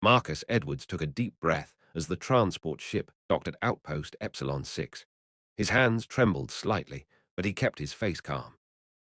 Marcus Edwards took a deep breath as the transport ship docked at Outpost Epsilon 6. His hands trembled slightly, but he kept his face calm.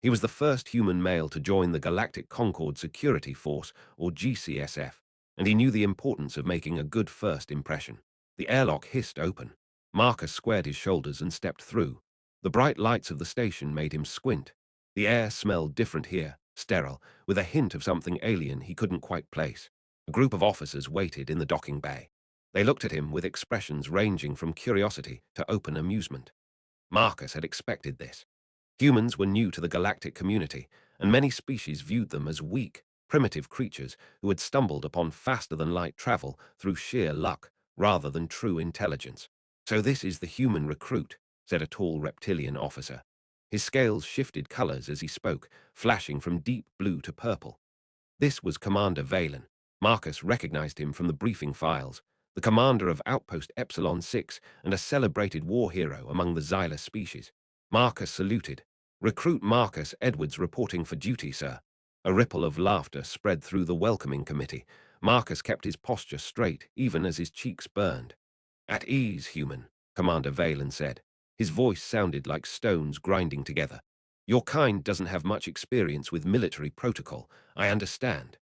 He was the first human male to join the Galactic Concord Security Force, or GCSF, and he knew the importance of making a good first impression. The airlock hissed open. Marcus squared his shoulders and stepped through. The bright lights of the station made him squint. The air smelled different here, sterile, with a hint of something alien he couldn't quite place. A group of officers waited in the docking bay. They looked at him with expressions ranging from curiosity to open amusement. Marcus had expected this. Humans were new to the galactic community, and many species viewed them as weak, primitive creatures who had stumbled upon faster-than-light travel through sheer luck rather than true intelligence. "So this is the human recruit," said a tall reptilian officer. His scales shifted colors as he spoke, flashing from deep blue to purple. This was Commander Valen. Marcus recognized him from the briefing files, the commander of Outpost Epsilon 6 and a celebrated war hero among the Xyla species. Marcus saluted. "Recruit Marcus Edwards reporting for duty, sir." A ripple of laughter spread through the welcoming committee. Marcus kept his posture straight, even as his cheeks burned. "At ease, human," Commander Valen said. His voice sounded like stones grinding together. "Your kind doesn't have much experience with military protocol, I understand."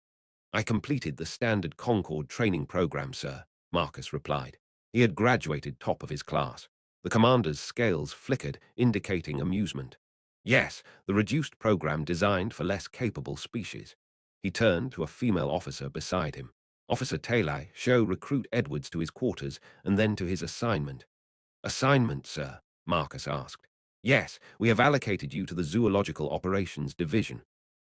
"I completed the standard Concord training program, sir," Marcus replied. He had graduated top of his class. The commander's scales flickered, indicating amusement. "Yes, the reduced program designed for less capable species." He turned to a female officer beside him. "Officer Taylor, show Recruit Edwards to his quarters and then to his assignment." "Assignment, sir?" Marcus asked. "Yes, we have allocated you to the Zoological Operations Division."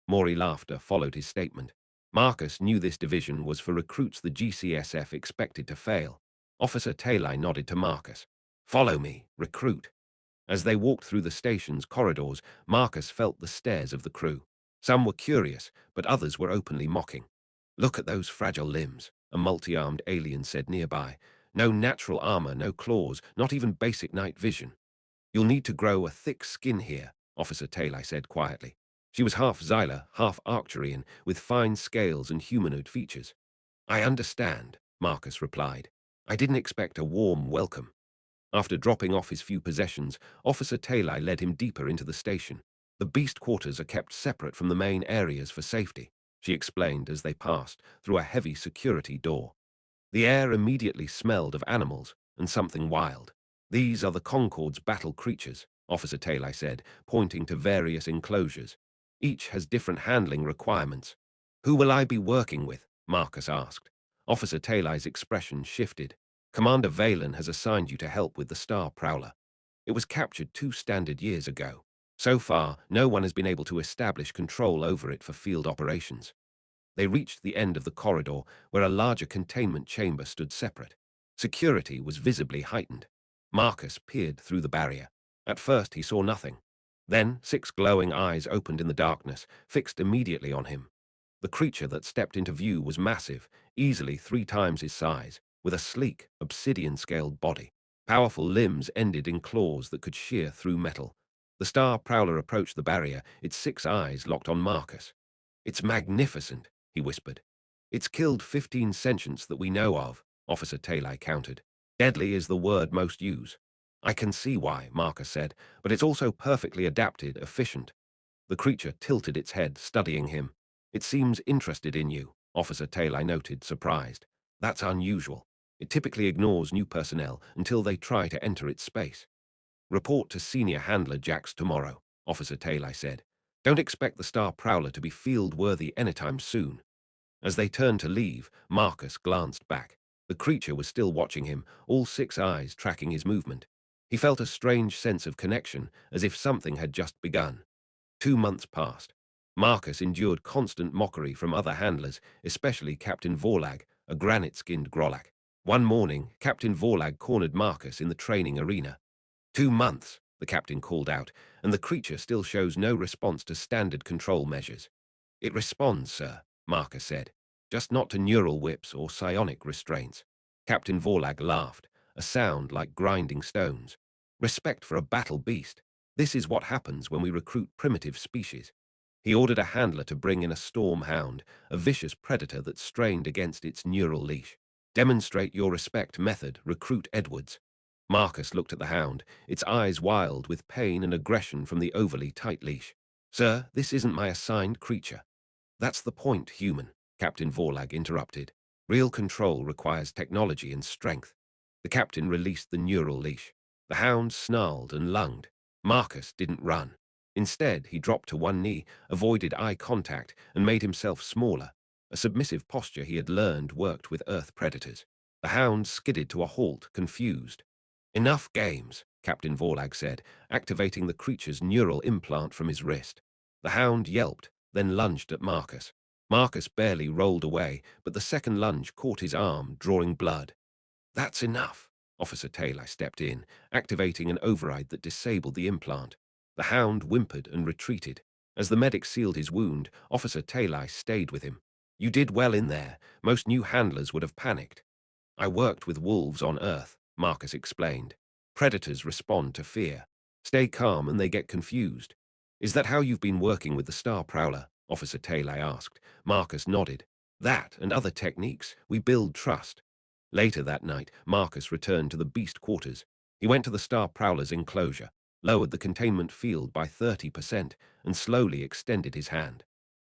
Maury laughter followed his statement. Marcus knew this division was for recruits the GCSF expected to fail. Officer Taylor nodded to Marcus. "Follow me, recruit." As they walked through the station's corridors, Marcus felt the stares of the crew. Some were curious, but others were openly mocking. "Look at those fragile limbs," a multi-armed alien said nearby. "No natural armor, no claws, not even basic night vision." "You'll need to grow a thick skin here," Officer Taylor said quietly. She was half Xyla, half Arcturian, with fine scales and humanoid features. "I understand," Marcus replied. "I didn't expect a warm welcome." After dropping off his few possessions, Officer Taylor led him deeper into the station. "The beast quarters are kept separate from the main areas for safety," she explained as they passed through a heavy security door. The air immediately smelled of animals and something wild. "These are the Concord's battle creatures," Officer Taylor said, pointing to various enclosures. "Each has different handling requirements." "Who will I be working with?" Marcus asked. Officer Taylor's expression shifted. "Commander Valen has assigned you to help with the Star Prowler. It was captured 2 standard years ago. So far, no one has been able to establish control over it for field operations." They reached the end of the corridor where a larger containment chamber stood separate. Security was visibly heightened. Marcus peered through the barrier. At first he saw nothing. Then 6 glowing eyes opened in the darkness, fixed immediately on him. The creature that stepped into view was massive, easily 3 times his size, with a sleek, obsidian-scaled body. Powerful limbs ended in claws that could shear through metal. The Star Prowler approached the barrier, its 6 eyes locked on Marcus. "It's magnificent," he whispered. "It's killed 15 sentients that we know of," Officer Taylor countered. "Deadly is the word most use." "I can see why," Marcus said, "but it's also perfectly adapted, efficient." The creature tilted its head, studying him. "It seems interested in you," Officer Taylor noted, surprised. "That's unusual. It typically ignores new personnel until they try to enter its space." "Report to Senior Handler Jax tomorrow," Officer Taylor said. "Don't expect the Star Prowler to be field-worthy anytime soon." As they turned to leave, Marcus glanced back. The creature was still watching him, all 6 eyes tracking his movement. He felt a strange sense of connection, as if something had just begun. 2 months passed. Marcus endured constant mockery from other handlers, especially Captain Vorlag, a granite-skinned Grolak. One morning, Captain Vorlag cornered Marcus in the training arena. 2 months, the captain called out, and the creature still shows no response to standard control measures. "It responds, sir," Marcus said, "just not to neural whips or psionic restraints." Captain Vorlag laughed, a sound like grinding stones. "Respect for a battle beast. This is what happens when we recruit primitive species." He ordered a handler to bring in a storm hound, a vicious predator that strained against its neural leash. Demonstrate your respect method, recruit Edwards. Marcus looked at the hound, its eyes wild with pain and aggression from the overly tight leash. Sir, this isn't my assigned creature. That's the point, human, Captain Vorlag interrupted. Real control requires technology and strength. The captain released the neural leash. The hound snarled and lunged. Marcus didn't run. Instead, he dropped to one knee, avoided eye contact, and made himself smaller, a submissive posture he had learned worked with Earth predators. The hound skidded to a halt, confused. Enough games, Captain Vorlag said, activating the creature's neural implant from his wrist. The hound yelped, then lunged at Marcus. Marcus barely rolled away, but the second lunge caught his arm, drawing blood. That's enough. Officer Taylor stepped in, activating an override that disabled the implant. The hound whimpered and retreated. As the medic sealed his wound, Officer Taylor stayed with him. You did well in there. Most new handlers would have panicked. I worked with wolves on Earth, Marcus explained. Predators respond to fear. Stay calm and they get confused. Is that how you've been working with the Star Prowler? Officer Taylor asked. Marcus nodded. That and other techniques, we build trust. Later that night, Marcus returned to the beast quarters. He went to the Star Prowler's enclosure, lowered the containment field by 30%, and slowly extended his hand.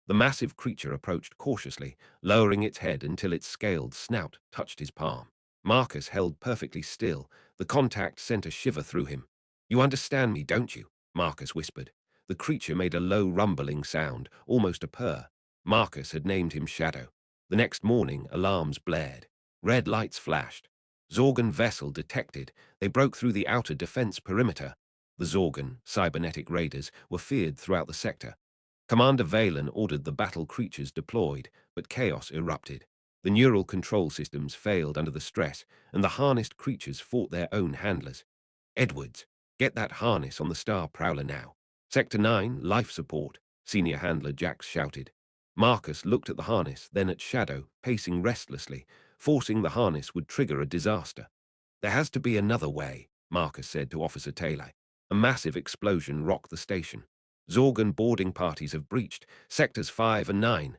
The massive creature approached cautiously, lowering its head until its scaled snout touched his palm. Marcus held perfectly still. The contact sent a shiver through him. You understand me, don't you? Marcus whispered. The creature made a low rumbling sound, almost a purr. Marcus had named him Shadow. The next morning, alarms blared. Red lights flashed. Zorgan vessel detected. They broke through the outer defense perimeter. The Zorgan, cybernetic raiders, were feared throughout the sector. Commander Valen ordered the battle creatures deployed, but chaos erupted. The neural control systems failed under the stress, and the harnessed creatures fought their own handlers. Edwards, get that harness on the Star Prowler now. Sector 9, life support, senior handler Jax shouted. Marcus looked at the harness, then at Shadow, pacing restlessly. Forcing the harness would trigger a disaster. There has to be another way, Marcus said to Officer Taylor. A massive explosion rocked the station. Zorgan boarding parties have breached, sectors 5 and 9.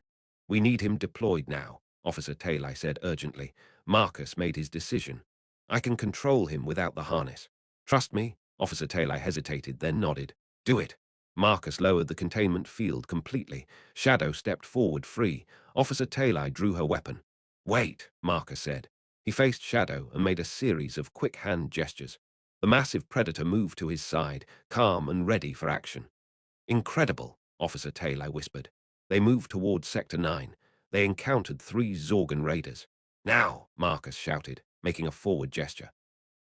We need him deployed now, Officer Taylor said urgently. Marcus made his decision. I can control him without the harness. Trust me, Officer Taylor hesitated, then nodded. Do it. Marcus lowered the containment field completely. Shadow stepped forward free. Officer Taylor drew her weapon. Wait, Marcus said. He faced Shadow and made a series of quick hand gestures. The massive predator moved to his side, calm and ready for action. Incredible, Officer Taylor whispered. They moved towards Sector 9. They encountered 3 Zorgan raiders. Now, Marcus shouted, making a forward gesture.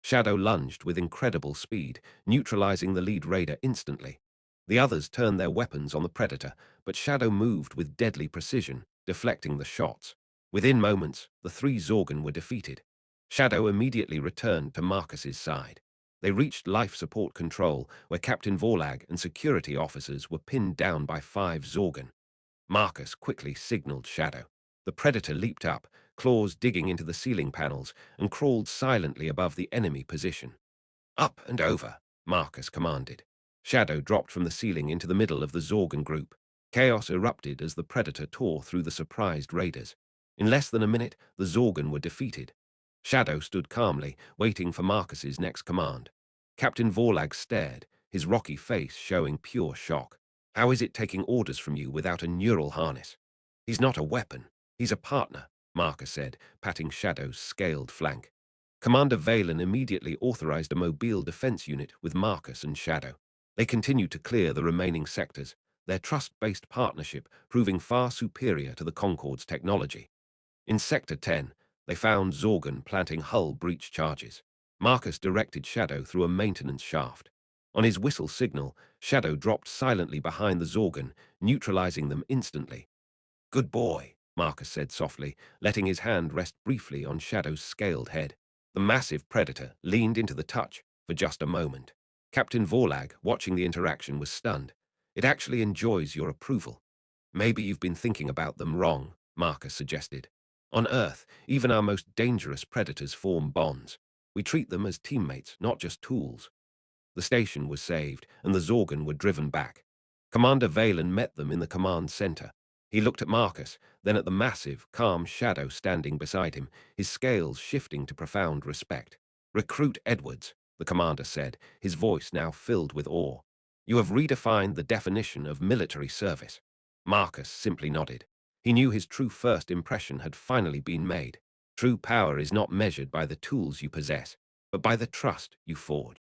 Shadow lunged with incredible speed, neutralizing the lead raider instantly. The others turned their weapons on the predator, but Shadow moved with deadly precision, deflecting the shots. Within moments, the 3 Zorgan were defeated. Shadow immediately returned to Marcus's side. They reached life support control, where Captain Vorlag and security officers were pinned down by 5 Zorgan. Marcus quickly signaled Shadow. The predator leaped up, claws digging into the ceiling panels, and crawled silently above the enemy position. Up and over, Marcus commanded. Shadow dropped from the ceiling into the middle of the Zorgan group. Chaos erupted as the predator tore through the surprised raiders. In less than a minute, the Zorgan were defeated. Shadow stood calmly, waiting for Marcus's next command. Captain Vorlag stared, his rocky face showing pure shock. How is it taking orders from you without a neural harness? He's not a weapon. He's a partner, Marcus said, patting Shadow's scaled flank. Commander Valen immediately authorized a mobile defense unit with Marcus and Shadow. They continued to clear the remaining sectors, their trust-based partnership proving far superior to the Concorde's technology. In Sector 10, they found Zorgan planting hull breach charges. Marcus directed Shadow through a maintenance shaft. On his whistle signal, Shadow dropped silently behind the Zorgan, neutralizing them instantly. Good boy, Marcus said softly, letting his hand rest briefly on Shadow's scaled head. The massive predator leaned into the touch for just a moment. Captain Vorlag, watching the interaction, was stunned. It actually enjoys your approval. Maybe you've been thinking about them wrong, Marcus suggested. On Earth, even our most dangerous predators form bonds. We treat them as teammates, not just tools. The station was saved, and the Zorgan were driven back. Commander Valen met them in the command center. He looked at Marcus, then at the massive, calm shadow standing beside him, his scales shifting to profound respect. "Recruit Edwards," the commander said, his voice now filled with awe. "You have redefined the definition of military service." Marcus simply nodded. He knew his true first impression had finally been made. True power is not measured by the tools you possess, but by the trust you forge.